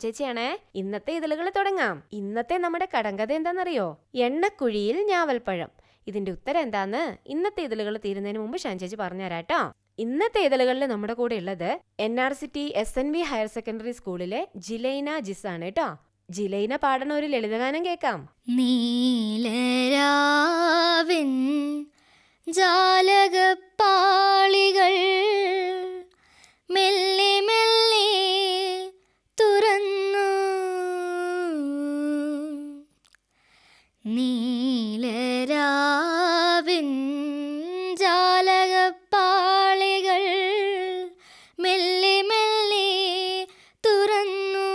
ചേച്ചിയാണേ. ഇന്നത്തെ ഇതളുകൾ തുടങ്ങാം. ഇന്നത്തെ നമ്മുടെ കടങ്കഥ എന്താണെന്നറിയോ? എണ്ണക്കുഴിയിൽ ഞാവൽപ്പഴം. ഇതിന്റെ ഉത്തരം എന്താന്ന് ഇന്നത്തെ ഇതളുകൾ തീരുന്നതിന് മുമ്പ് ഷാൻ ചേച്ചി പറഞ്ഞുതരാട്ടോ. ഇന്നത്തെ ഇതളുകളിൽ നമ്മുടെ കൂടെ ഉള്ളത് NRCT SNV ഹയർ സെക്കൻഡറി സ്കൂളിലെ ജിലൈന ജിസ് ആണ് കേട്ടോ. ജിലൈന പാടുന്ന ഒരു ലളിതഗാനം കേൾക്കാം. നീലരാവിൻ ജാലകപ്പാളികൾ മെല്ലെ മെല്ലെ തുറന്നു. നീലരാവിൻ ജാലകപ്പാളികൾ മെല്ലെ മെല്ലെ തുറന്നു.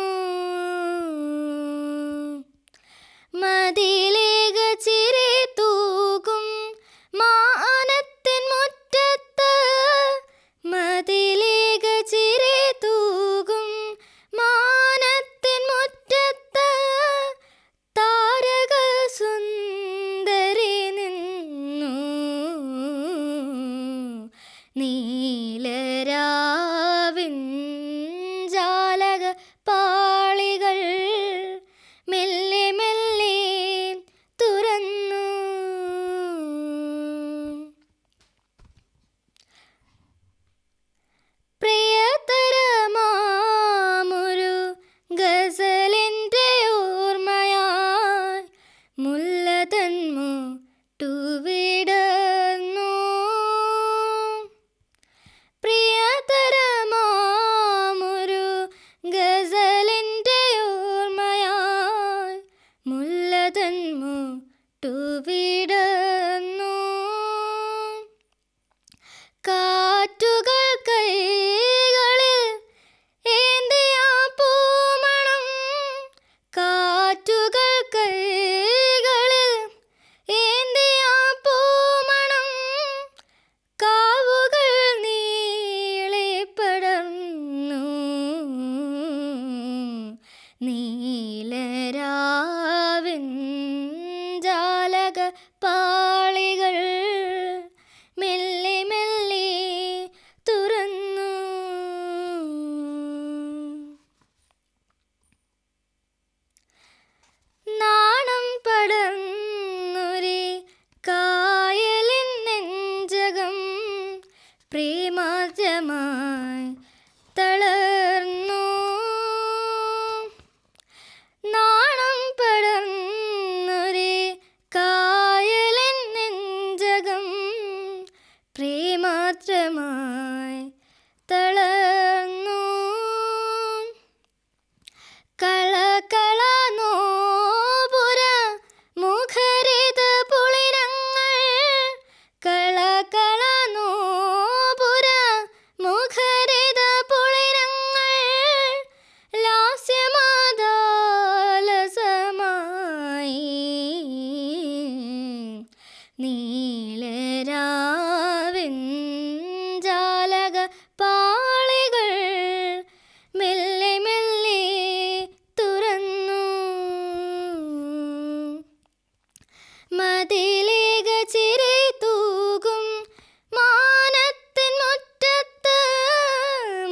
മതിലേക ചിരി തൂകും മാനത്തിൻ മുറ്റത്ത്. മതിലേക ചിരി തൂകും മാനത്തിൻ മുറ്റത്ത്. താരക സുന്ദരി നിന്നു. നീലരാവിൻ ജാലക പാളികൾ മെല്ലെ മെല്ലെ തുറന്നു. പ്രിയതരമാമൊരു ഗസലിൻ്റെ ഓർമ്മയായി മുല്ലതൻ മുട്ടുവിടർന്നു. പ്രിയതരമാമൊരു ഗസലിൻ്റെ ഓർമ്മയായി മുല്ലതൻ മുട്ടുവിടർന്നു. കാറ്റുകൾ കൈകളിൽ ഏന്തിയ പൂമണം. കാറ്റുകൾ കൈകളിൽ ഏന്തിയ പൂമണം. കാവുകൾ നീളെ പടർന്നു. നീലരാവിൻ ജാലക പാളികൾ മെല്ലെ മെല്ലെ തുറന്നു. നാണം പടർന്നൊരേ കായലിൻ നെഞ്ചകം പ്രേമാർദ്രമായി തളർന്നു. നാണം പടർന്നൊരേ കായലിൻ നെഞ്ചകം പ്രേമാർദ്രമായി തളർന്നു. കളകള നോപുര മുഖരിത പുളിരങ്ങൾ. കളകള നോപുര മുഖരിത പുളിരങ്ങൾ. ലാസ്യമാദാലസമായി നീലരാവിൻ ജാലക പാളികൾ മെല്ലെ മെല്ലെ തുറന്നു. മതിലേക ചിരി തൂകും മാനത്തിൻ മുറ്റത്ത്.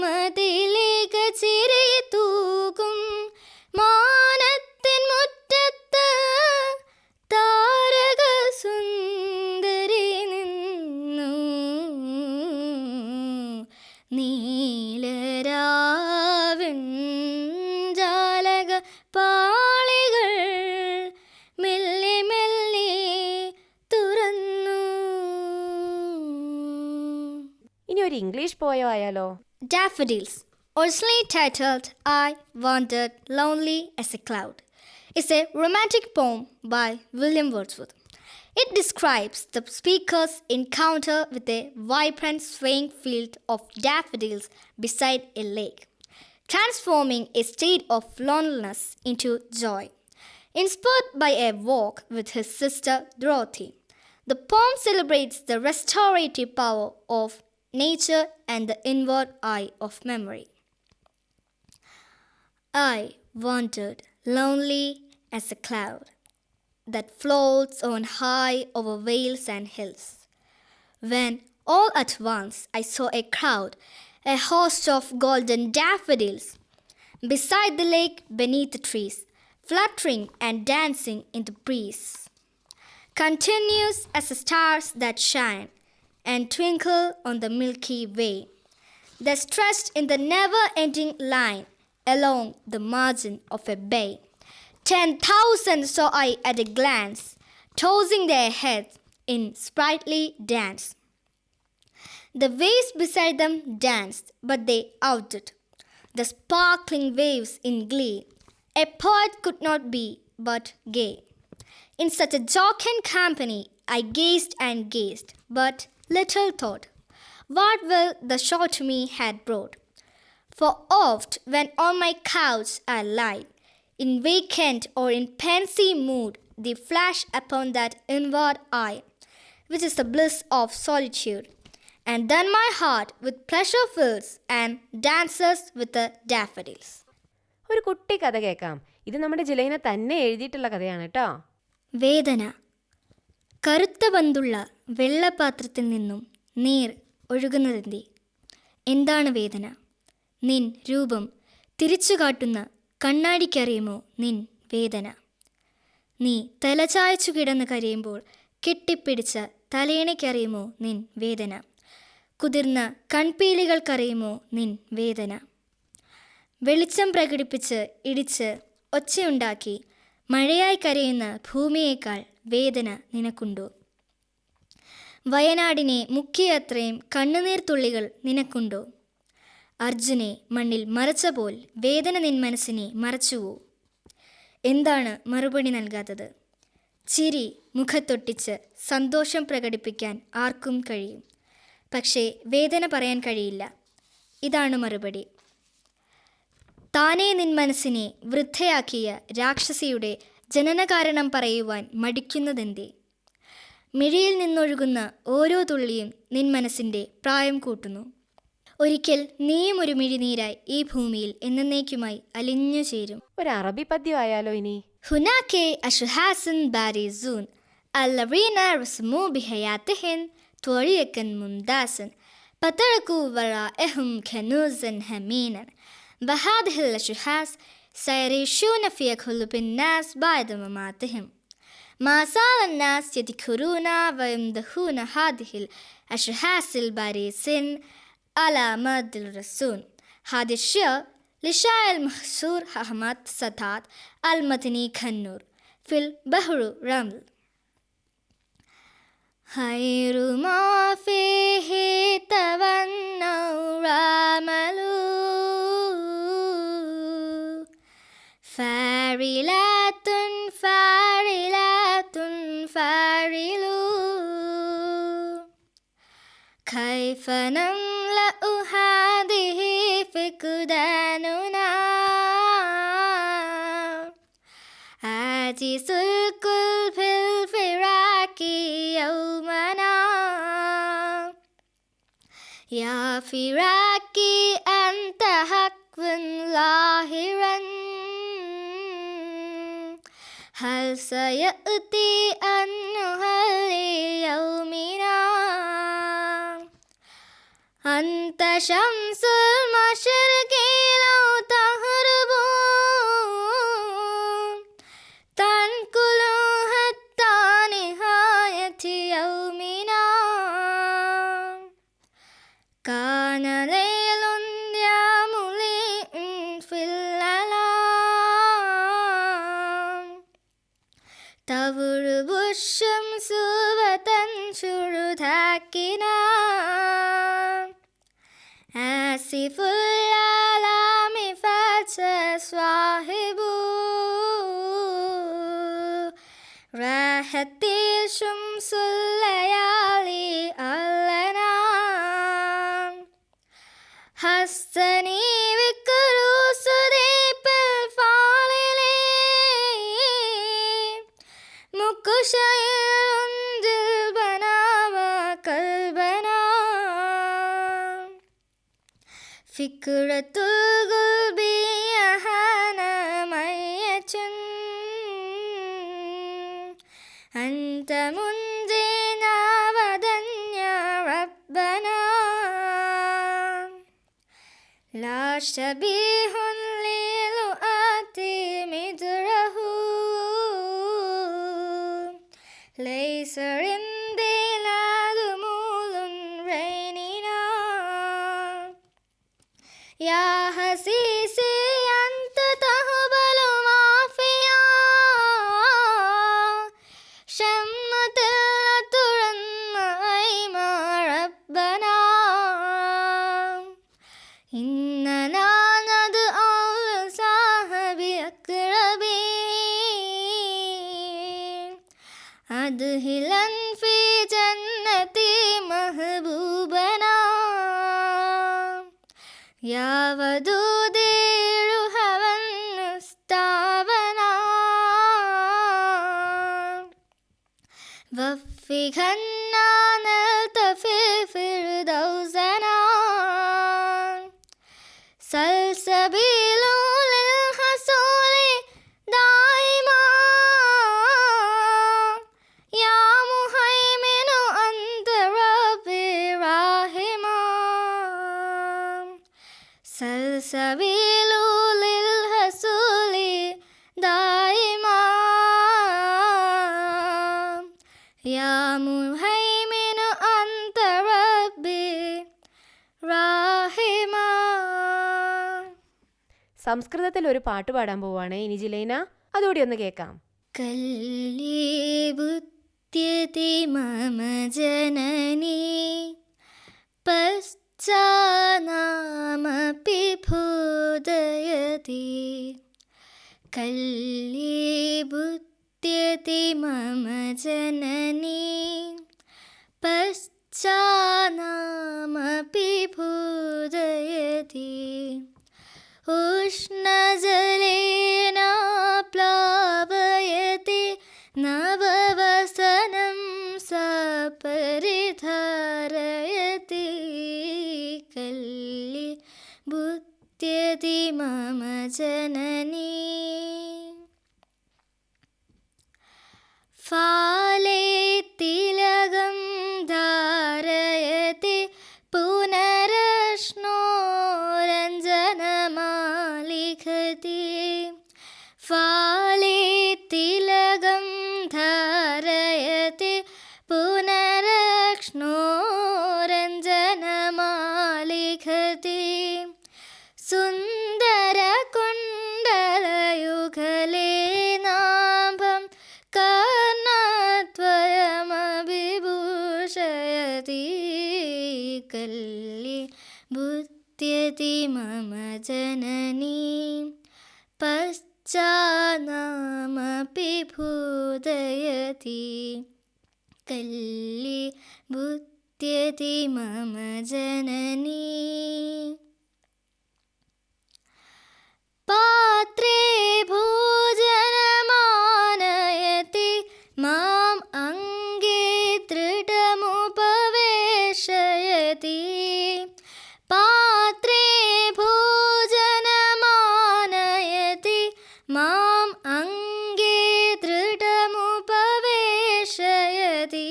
മതിലേക ചിരി തൂകും മാനത്തിൻ മുറ്റത്ത്. താരക സുന്ദരി നിന്നു. നീലരാവിൻ ജാലക പാളികൾ മെല്ലെ മെല്ലെ തുറന്നു. ഇനി ഒരു ഇംഗ്ലീഷ് പോയോ ആയാലോ? Daffodils, originally titled I Wandered Lonely as a Cloud, is a romantic poem by William Wordsworth. It describes the speaker's encounter with a vibrant swaying field of daffodils beside a lake, transforming a state of loneliness into joy. Inspired by a walk with his sister Dorothy, the poem celebrates the restorative power of nature and the inward eye of memory. I wandered lonely as a cloud that floats on high over vales and hills, when all at once I saw a crowd, a host of golden daffodils, beside the lake, beneath the trees, fluttering and dancing in the breeze, continuous as the stars that shine and twinkle on the Milky Way, they're stretched in the never-ending line along the margin of a bay. 10,000 saw I at a glance, tossing their heads in sprightly dance. The waves beside them danced, but they outdid the sparkling waves in glee. A poet could not be but gay. In such a jocund company I gazed and gazed, but little thought what will the show to me had brought. For oft, when on my couch I lie, in vacant or in pensive mood, they flash upon that inward eye, which is the bliss of solitude. And then my heart with pleasure fills and dances with the daffodils. ഒരു കുട്ടി കഥ കേൾക്കാം. ഇത് നമ്മുടെ ജിലൈന തന്നെ എഴുതിയിട്ടുള്ള കഥയാണ് കേട്ടോ. വേദന. കറുത്ത പന്തുള്ള വെള്ളപാത്രത്തിൽ നിന്നും നീർ ഒഴുകുന്നതെന്തേ? എന്താണ് വേദന? നിൻ രൂപം തിരിച്ചു കാട്ടുന്ന കണ്ണാടിക്കറിയുമോ നിൻ വേദന? നീ തലചായച്ചു കിടന്ന് കരയുമ്പോൾ കെട്ടിപ്പിടിച്ച തലയണയ്ക്കറിയുമോ നിൻ വേദന? കുതിർന്ന കൺപീലികൾക്കറിയുമോ നിൻ വേദന? വെളിച്ചം പ്രകടിപ്പിച്ച് ഇടിച്ച് ഒച്ചയുണ്ടാക്കി മഴയായി കരയുന്ന ഭൂമിയേക്കാൾ വേദന നിനക്കുണ്ടോ? വയനാടിനെ മുക്കിയത്രയും കണ്ണുനീർ തുള്ളികൾ നിനക്കുണ്ടോ? അർജുനെ മണ്ണിൽ മറച്ച പോൽ വേദന നിൻ മനസ്സിനെ മറച്ചുവോ? എന്താണ് മറുപടി നൽകാത്തത്? ചിരി മുഖത്തൊട്ടിച്ച് സന്തോഷം പ്രകടിപ്പിക്കാൻ ആർക്കും കഴിയും, പക്ഷേ വേദന പറയാൻ കഴിയില്ല. ഇതാണ് മറുപടി. താനേ നിൻ മനസ്സിനെ വൃദ്ധയാക്കിയ രാക്ഷസിയുടെ ജനനകാരണം പറയുവാൻ മടിക്കുന്നതെന്തേ? മിഴിയിൽ നിന്നൊഴുകുന്ന ഓരോ തുള്ളിയും നിൻ മനസ്സിൻ്റെ പ്രായം കൂട്ടുന്നു. ഒരിക്കൽ നീയും ഒരു മിഴിനീരായി ഈ ഭൂമിയിൽ എന്നേക്കുമായി അലിഞ്ഞു ചേരും. ഒരു അറബി പദ്യമായാലോ ഇനി? ഹുനാക്കെ അഷുഹാസൻ ബാരിസൂൻ അല്ലറീന റസ്മു ബിഹയാത്തിഹിൻ ത്വരിയക്കൻ മുംദാസൻ പതഴക്കു വറാഇഹും ഖനൂസൻ ഹമീനൻ വഹാദിഹിൽ അഷുഹാസ് സയരീഷൂന ഫി ഖുലുബിൻ നാസ് ബഅദ മമാതിഹിം ما زال الناس يذكرون ويمدحون هذه الأشخاص البارزين على مد الرسول. هذا الشعر للشاعر المشهور أحمد سادات المدني كنور في البحر رمل. خير ما فيه تونوا رملوا فاعلات فاعلات فاعلوا كيف نملأ هذه فقداننا عاجز القلب الفراق يومنا يا فراقي أنت حق لاهرا هل سيأتي أنها ليومنا أنت شمس المشرق لو تغرب تنقل حتى نهاية يومنا كان ليل يا مليء في الظلام تغرب الشمس وتنشر ذاكنا آسف العالم فتصاحب راحت الشمس الليالي علنا حسني بكر صديق الفاضل مكشير جلبنا وقلبنا فكرة القلب أهانا ميت أنت منجينا غدا يا ربنا لا شبيه لي مدهلا في جنة محبوبنا يا ودودي رهوا مستعبنا وفقنا نلتفي فردوسنا سلسبيل للحصول دائما يا مهيمن أنت ربي راحما سلسبيل للحصول دائما يا مهيمن أنت ربي راحما. സംസ്കൃതത്തിൽ ഒരു പാട്ട് പാടാൻ പോവാണ് ഇനി ജിലൈന, അതുകൂടി ഒന്ന് കേൾക്കാം. കല്ലി ബുദ്ധ്യതി മമ ജനനി പശ്ചാനാമപി ഭൂദയതി കല്ലി ബുദ്ധ്യതി മമ ജനനി പശ്ചാനാമപി ഭൂദയതി ഉഷ്ണജലേന പ്ലാവയതി നവവസനം സപരിധാരയതി കല്ലി ബുദ്ധ്യതി മമ ജനനി ഫാലേ തിലകം ധാരയതി പുനരശ്നോരഞ്ജനമാലിഖതി ഫാലേ തിലകം ധാരയതി പുനരശ്നോരഞ്ജനമാലിഖതി സുന്ദരകുണ്ടലയുഗലേ നാഭം കർണദ്വയമവിഭൂഷയതി കല്ലി ബുദ്ധ്യതി മമ ജനനി പശ്ചാനാമപി ഭൂദയതി കല്ലി ബുദ്ധ്യതി മമ ജനനി പാത്രേ ഭോജനമാനയതി മാം അംഗേ ദൃഢമുപവേശയതി പാത്രേ ഭോജനമാനയതി മാം അംഗേ ദൃഢമുപവേശയതി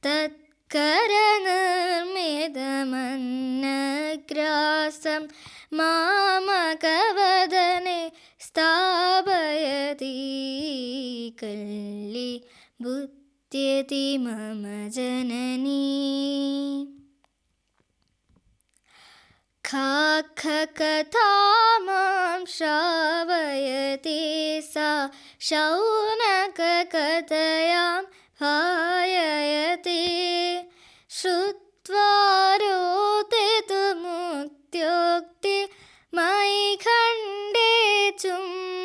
തത്കരനിർമ്മിതമന്നഗ്രാസം മാമകവദനെ സ്ഥാപയതി കല്ലി ബുദ്ധ്യതി മമ ജനനി ഖാഖകഥാമാം ശ്രാവയതി സാ ശൗനകകഥയാം ഭായയതി ശ്രുത്വാ രോദിതുമുക്ത്യോക്തി മയി ഖണ്ഡേ ചുംബനമർപ്പയതി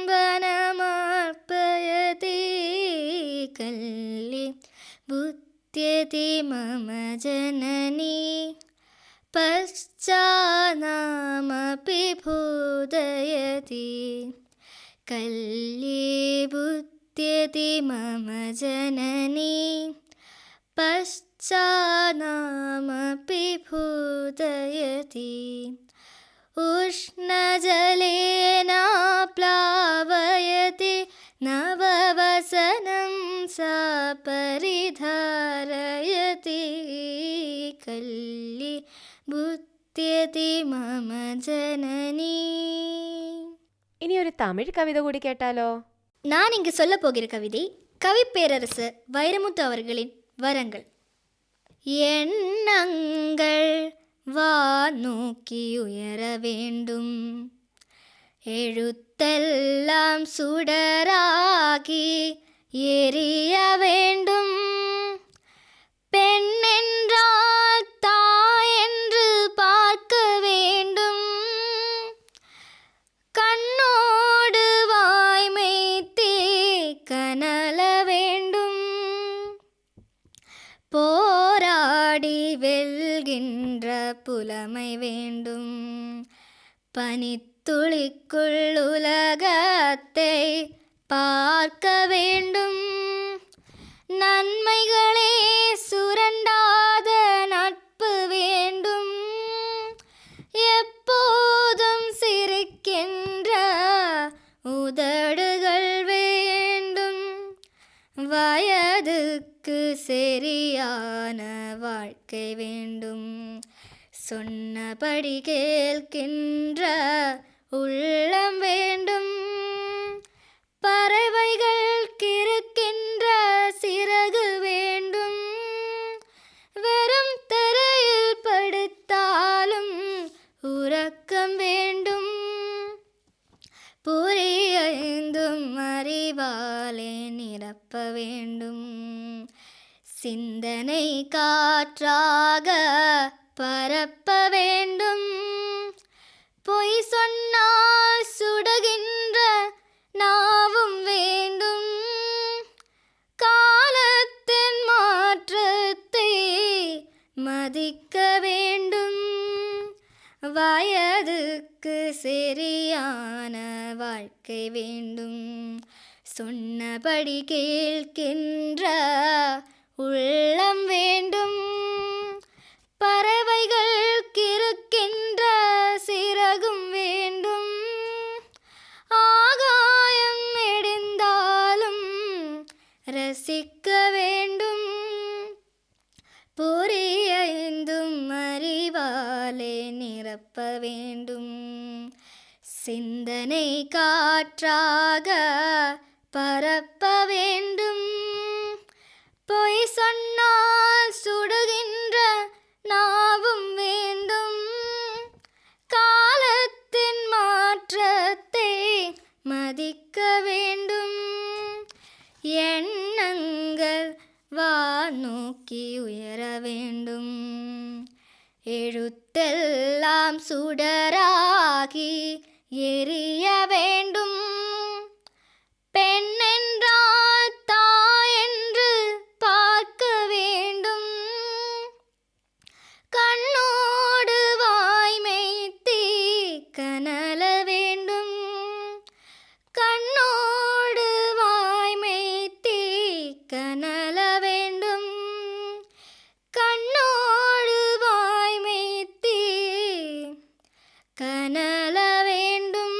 കല്ലി ബുദ്ധ്യതി മമ ജനനി പശ്ചാനാമപി ഭൂദയതി കല്ലി ബുദ്ധ്യതി മമ ജനനി പശ്ചാനാമപി ഭൂദയതി ഉഷ്ണജലേന പ്ലാവയതി നവവസനം സപരിധാരയതി കല്ലി ബുദ്ധ്യതി മമ ജനനി. ഇനി ഒരു തമിഴ് കവിത കൂടി കേട്ടാലോ? நான் இங்கு சொல்ல போகிற கவிதை கவிப்பேரரசு வைரமுத்து அவர்களின் வரங்கள். எண்ணங்கள் வானோக்கி உயர வேண்டும், எழுத்தெல்லாம் சுடராகி எரிய வேண்டும், பெண்ணென்றால் தாய் என்று பார்க்க வேண்டும், கண்ணோடு வாய்மைத்தே கனல வேண்டும், புலமை வேண்டும். பனித்துளிக்குள் உலகத்தை பார்க்க வேண்டும். நன்மைகளே சுரண்டாத நட்பு வேண்டும். எப்போதும் சிரிக்கின்ற உதடுகள் வேண்டும். வயதுக்கு சரியான வாழ்க்கை வேண்டும். சொன்னபடி கேட்கின்ற உள்ளம் வேண்டும். பறவைகள் கிறுக்கின்ற சிறகு வேண்டும். வெறும் தரையில் படுத்தாலும் உறக்கம் வேண்டும். புரியைந்தும் அறிவாலே நிரப்ப வேண்டும். சிந்தனை காற்றாக பரப்ப வேண்டும். பொய் சொன்னால் சுடுகின்ற நாவும் வேண்டும். காலத்தின் மாற்றத்தை மதிக்க வேண்டும். வயதுக்கு சரியான வாழ்க்கை வேண்டும். சொன்னபடி கேட்கின்ற உள்ளம் வேண்டும். பறவைகள் கிறுக்கின்ற சிறகும் வேண்டும். ஆகாயம் இடிந்தாலும் ரசிக்க வேண்டும். புரியைந்தும் அறிவாலே நிரப்ப வேண்டும். சிந்தனை காற்றாக பரப்ப வேண்டும். பொய் சொன்னால் சுடுகின்ற நாவும் வேண்டும். காலத்தின் மாற்றத்தை மதிக்க வேண்டும். எண்ணங்கள் வானோக்கி உயர வேண்டும். எழுத்தெல்லாம் சுடராகி எரிய வேண்டும். பெண்ணென்றால் தாயென்று பார்க்க வேண்டும். கண்ணோடு வாய்மைத்தீ கனல வேண்டும். கண்ணோடு வாய்மைத்தீ கனல வேண்டும். കണ്ണോട് വായ്മേത്തി കനല വേണ്ടും.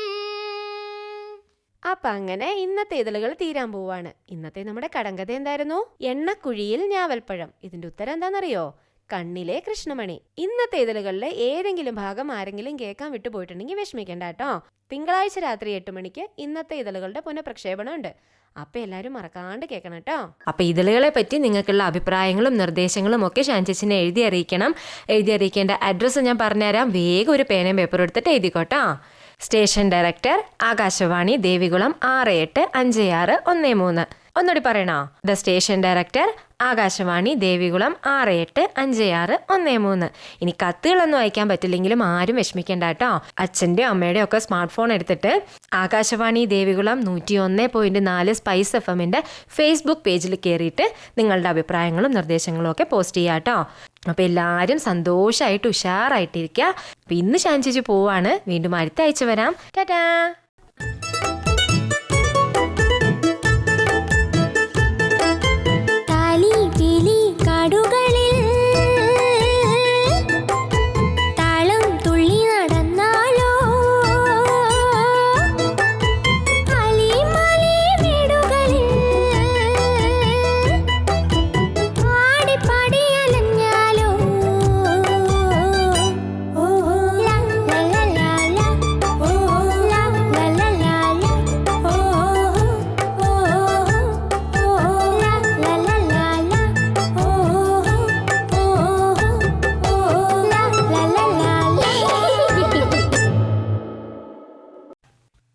അപ്പൊ അങ്ങനെ ഇന്നത്തെ ഇതളുകൾ തീരാൻ പോവാണ്. ഇന്നത്തെ നമ്മുടെ കടങ്കഥ എന്തായിരുന്നു? എണ്ണക്കുഴിയിൽ ഞാവൽപ്പഴം. ഇതിന്റെ ഉത്തരം എന്താണെന്നറിയോ? കണ്ണിലെ കൃഷ്ണമണി. ഇന്നത്തെ ഇതളുകളിലെ ഏതെങ്കിലും ഭാഗം ആരെങ്കിലും കേൾക്കാൻ വിട്ടുപോയിട്ടുണ്ടെങ്കിൽ വിഷമിക്കണ്ട കേട്ടോ. തിങ്കളാഴ്ച രാത്രി 8 മണിക്ക് ഇന്നത്തെ ഇതളുകളുടെ പുനഃപ്രക്ഷേപണം ഉണ്ട്. അപ്പൊ എല്ലാവരും മറക്കാണ്ട് കേൾക്കണം കേട്ടോ. അപ്പൊ ഇതളുകളെ പറ്റി നിങ്ങൾക്കുള്ള അഭിപ്രായങ്ങളും നിർദ്ദേശങ്ങളും ഒക്കെ ഷാൻചേച്ചിനെ എഴുതി അറിയിക്കണം. എഴുതി അറിയിക്കേണ്ട അഡ്രസ്സ് ഞാൻ പറഞ്ഞുതരാം. വേഗം ഒരു പേനയും പേപ്പറും എടുത്തിട്ട് എഴുതിക്കോട്ടോ. Station director Akashvani Devikulam 685613. ഒന്നുകൂടി പറയണോ? The station director Akashvani Devikulam 685613. ഇനി കത്തുകളൊന്നും അയക്കാൻ പറ്റില്ലെങ്കിലും ആരും വിഷമിക്കേണ്ട കേട്ടോ. അച്ഛൻ്റെയോ അമ്മയുടെയോ ഒക്കെ സ്മാർട്ട് ഫോൺ എടുത്തിട്ട് ആകാശവാണി ദേവികുളം 101.4 സ്പൈസ് FM-ന്റെ ഫേസ്ബുക്ക് പേജിൽ കയറിയിട്ട് നിങ്ങളുടെ അഭിപ്രായങ്ങളും നിർദ്ദേശങ്ങളും ഒക്കെ പോസ്റ്റ് ചെയ്യാം കേട്ടോ. അപ്പോൾ എല്ലാവരും സന്തോഷമായിട്ട് ഉഷാറായിട്ടിരിക്കുക. അപ്പം ഇന്ന് ഷാൻചേച്ചി പോവാണ്. വീണ്ടും അടുത്ത ആഴ്ച വരാം. ടാറ്റാ.